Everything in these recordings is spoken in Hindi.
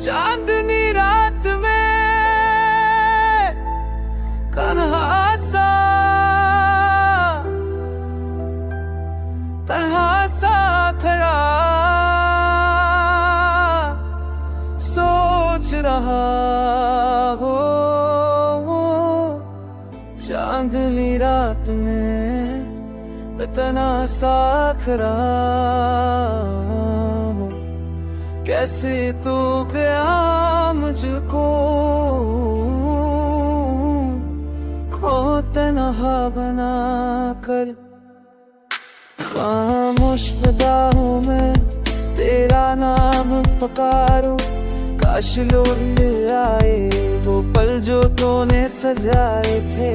चांदनी रात में कन्हा सा तन्हा सा खड़ा सोच रहा हो। चांदनी रात में तन्हा सा खड़ा हो। कैसे तू गया मुझको खो तन्हा बना कर। खामोश फिदा हूँ मैं तेरा नाम पुकारूं। काश लौट आए वो पल जो तूने सजाए थे।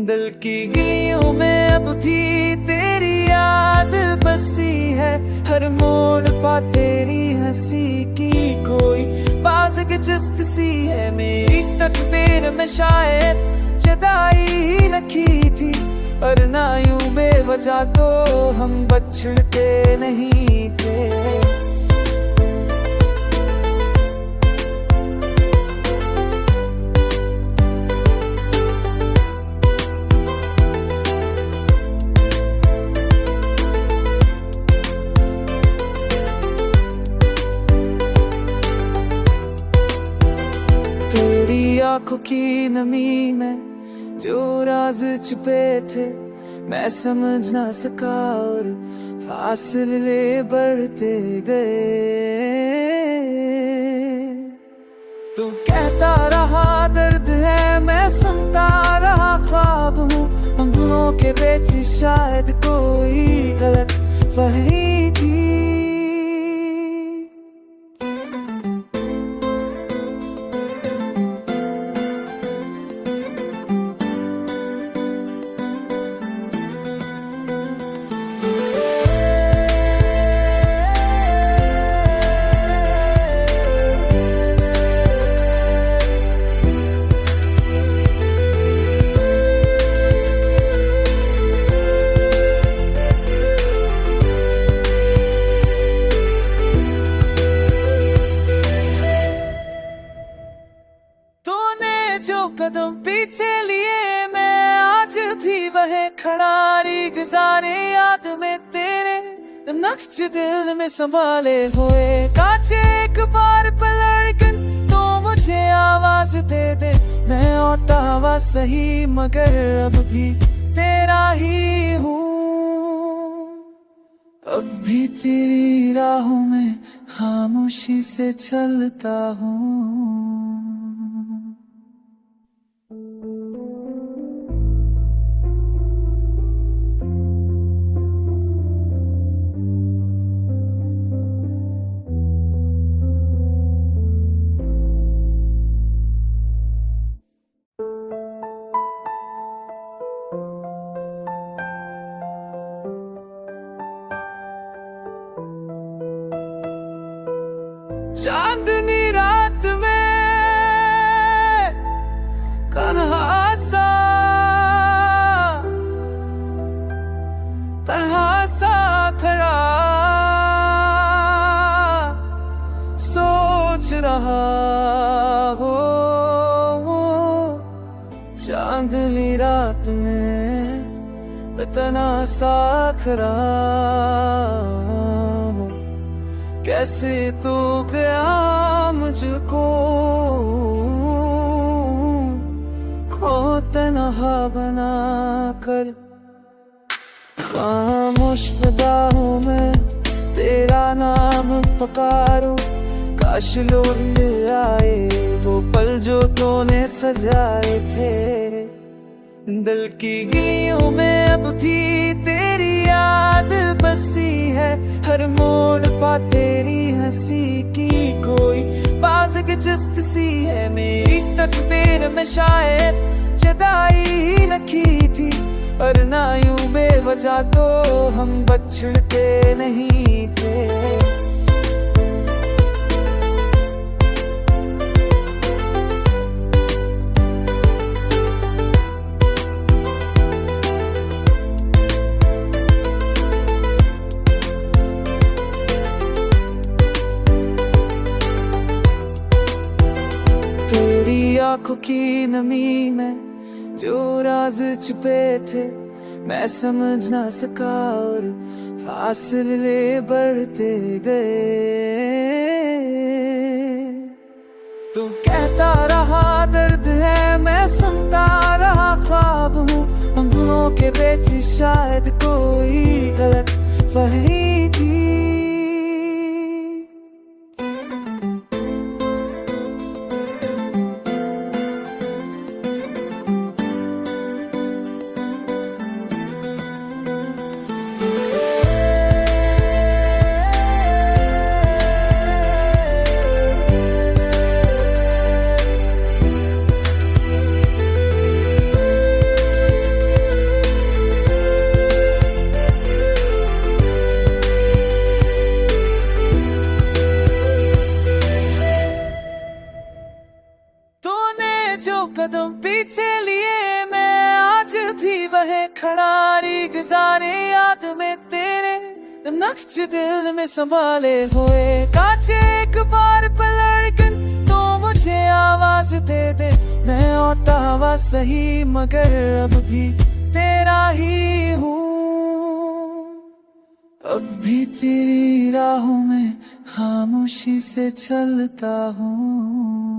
दिल की गलियों में अब भी तेरी याद बसी है। हर मोड़ पा तेरी हंसी की कोई बाज़ जस्त सी है। मेरी तकदीर में शायद जुदाई लिखी थी, पर ना यूं बेवजह तो हम बछड़ते नहीं थे। तेरी आंखों की नमी में जो राज छुपे थे मैं समझ ना सका और फासले बढ़ते गए। तू कहता रहा दर्द है, मैं सुनता रहा ख्वाब हूँ। हम दोनों के बीच शायद कोई गलत फहमी थी। जो कदम पीछे लिए मैं आज भी वह खड़ा रही गुजारे याद में तेरे नक्श दिल में संभाले हुए। काचे एक बार पलटकर तो मुझे आवाज दे दे। मैं औटा हवा सही मगर अब भी तेरा ही हूँ। अब भी तेरी राहों में खामोशी से चलता हूँ। चांदनी रात में कन्हा सा तन्हा सा खड़ा सोच रहा हो। चांदनी रात में तन्हा सा खड़ा हो। कैसे तू गया मुझको खो तन्हा बना कर। खामोश फिदा हूँ मैं तेरा नाम पुकारूं। काश लौट आए वो पल जो तूने सजाए थे। दिल की गलियों में अब भी तेरी याद बसी है। हर मोड़ पा तेरी हंसी की कोई बाज़ जस्त सी है। मेरी तकदीर में शायद जुदाई लिखी थी, पर ना यूं बेवजह तो हम बछड़ते नहीं थे। की नमी में जो राज छुपे थे मैं समझ ना सका और फासले बढ़ते गए। तू कहता रहा दर्द है, मैं सुनता रहा ख्वाब हूँ। हम दोनों के बीच शायद कोई गलत फहमी थी। जो कदम पीछे लिए मैं आज भी वह खड़ा रही गुजारे याद में तेरे नक्श दिल में संभाले हुए कांचे एक बार पलटकर तो मुझे आवाज दे दे। मैं औटा हुआ सही मगर अब भी तेरा ही हूँ। अब भी तेरी राहों में खामोशी से चलता हूँ।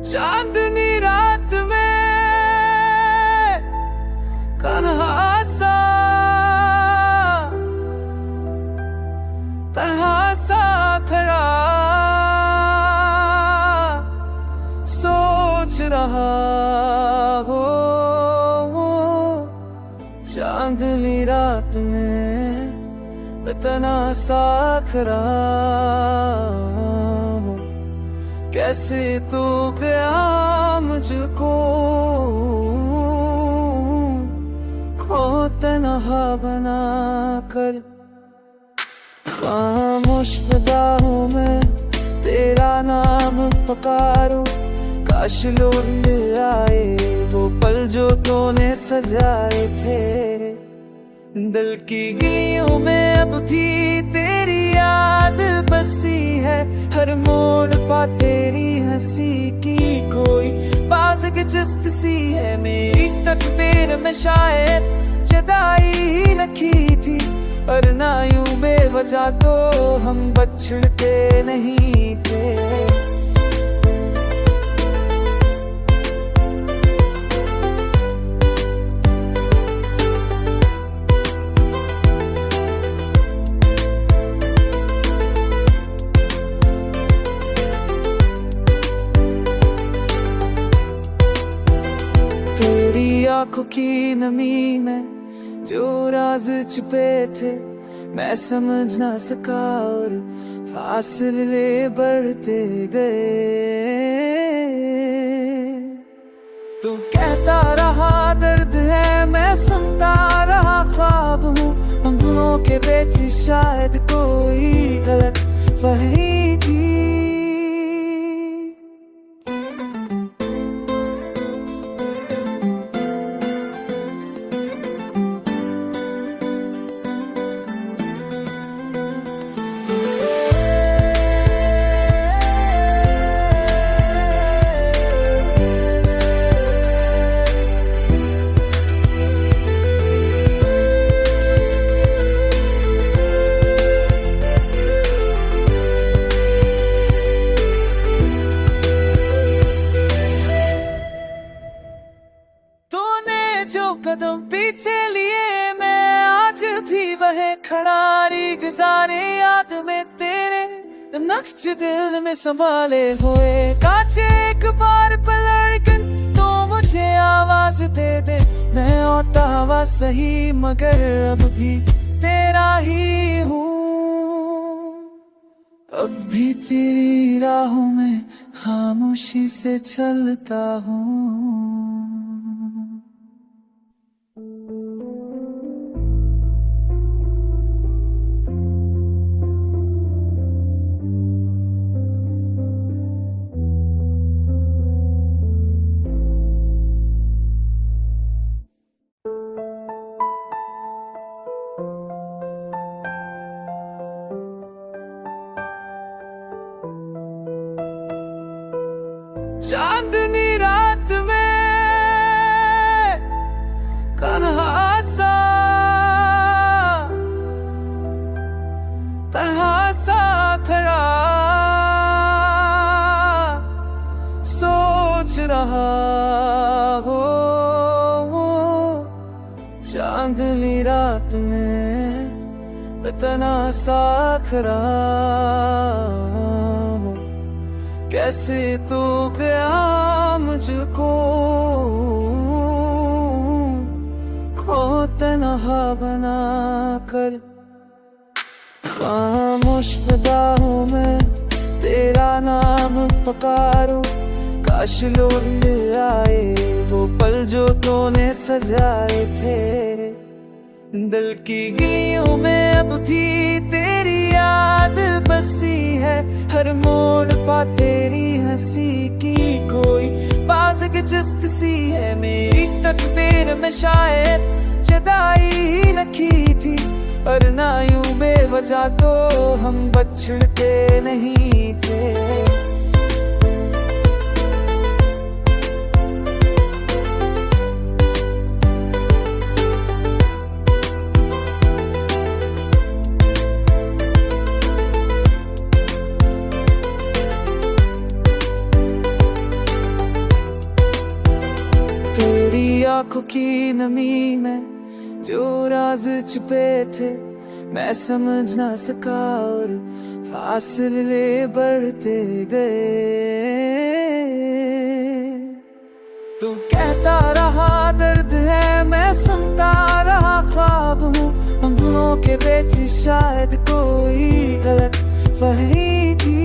चांदनी रात में तन्हा सा खड़ा सोच रहा हो। चांदनी रात में तन्हा सा खड़ा कैसे तू गया मुझको खो तन्हा बना कर। खामोश फिदा हूँ मैं तेरा नाम पुकारूं। काश लौट आए वो पल जो तूने सजाए थे। दिल की गलियों में अब भी तेरी याद बसी है। हर मोड़ पा तेरी हंसी की कोई बाज़ जस्त सी है। मेरी तकदीर में शायद जुदाई ही लिखी थी पर ना यूं बेवजह तो हम बिछड़ते नहीं थे। तेरी आंखों की नमी में जो राज छुपे थे मैं समझ ना सका और फासले बढ़ते गए। तू कहता रहा दर्द है, मैं सुनता रहा ख्वाब हूँ। हम दोनों के बीच शायद कोई गलत फहमी थी। जो कदम पीछे लिए मैं आज भी वह खड़ा रही गुजारे याद में तेरे नक्श दिल में संभाले हुए कांचे एक बार पलटकर तो मुझे आवाज दे दे। मैं औटा हुआ सही मगर अब भी तेरा ही हूँ। अब भी तेरी राहों में खामोशी से चलता हूँ। चांदनी रात में कन्हा सा तन्हा सा खड़ा सोच रहा हो। चांदनी रात में इतना सा खड़ा हो, कैसे तू गया मुझको खो तन्हा बना कर। खामोश फिदा हूँ मैं, तेरा नाम पुकारूं, काश लौट ले आए वो पल जो तूने सजाए थे। दिल की गलियों में अब भी तेरी याद बसी है, हर मोड़ पा तेरी हंसी की कोई बाज़ दिलचस्प सी है। मेरी तकदीर में शायद जुदाई ही लिखी थी, पर ना यूं बेवजह तो हम बिछड़ते नहीं थे। तेरी आंखों की नमी में जो राज छुपे थे मैं समझ ना सका और फासले बढ़ते गए। तू कहता रहा दर्द है, मैं सुनता रहा ख्वाब हूँ। हम दोनों के बीच शायद कोई गलत फहमी थी।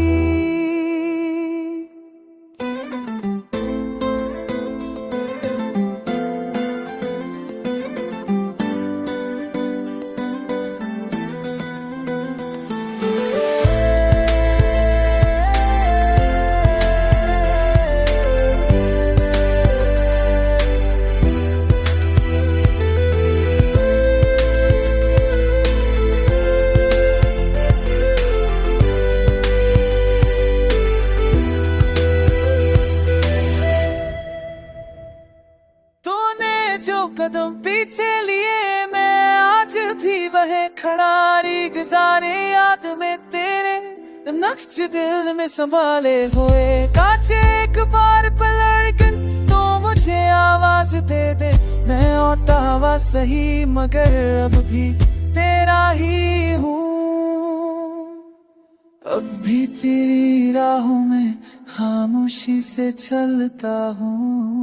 जो कदम पीछे लिए मैं आज भी वह खड़ा रही गुजारे याद में तेरे नक्श दिल में संभाले हुए। काचे एक बार पलटकर तो मुझे आवाज दे दे, मैं औटा हवा सही मगर अब भी तेरा ही हूँ। अब भी तेरी राहों में खामोशी से चलता हूँ।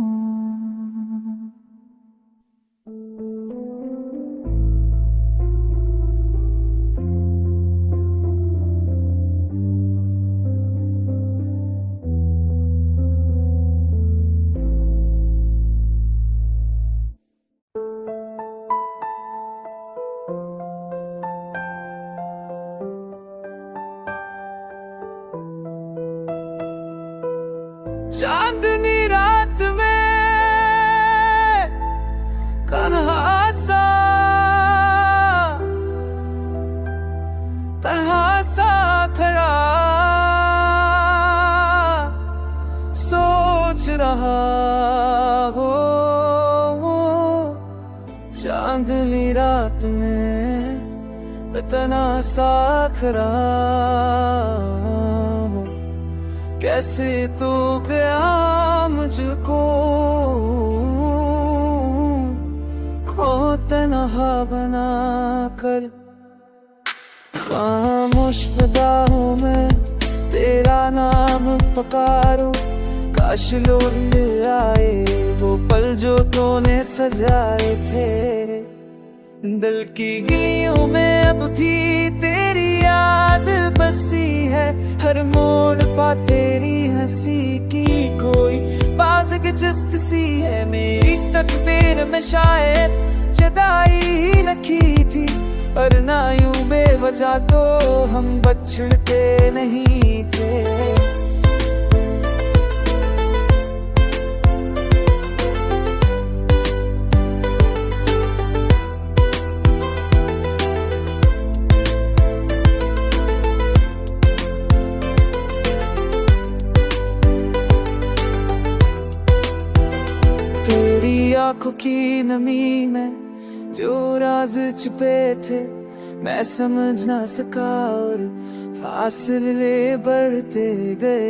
चांदनी रात में कन्हा सा तन्हा सा खड़ा सोच रहा हो। चांदनी रात में इतना सा खड़ा हो, कैसे तू गया मुझको खो तन्हा बना कर। खामोश फिदा हूँ मैं, तेरा नाम पुकारूं, काश लौट ले आए वो पल जो तूने सजाए थे। दिल की गलियों में अब भी तेरी याद बसी है, हर मोड़ पा तेरी हंसी की कोई बाज़ दिलचस्प सी है। मेरी तकदीर में शायद जुदाई ही लिखी थी, पर ना यूं बेवजह तो हम बिछड़ते नहीं थे। आंखों की नमी में जो राज छुपे थे मैं समझ ना सका और फासले बढ़ते गए।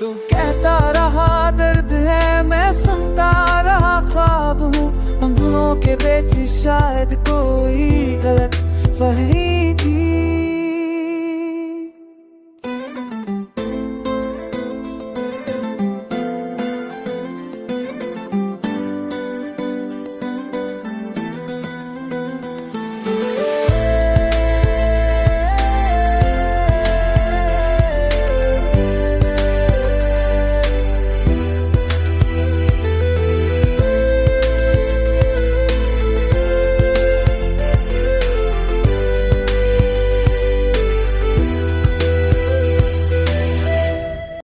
तू कहता रहा दर्द है, मैं सुनता रहा ख्वाब हूँ। हम दोनों के बीच शायद कोई गलत फहमी थी,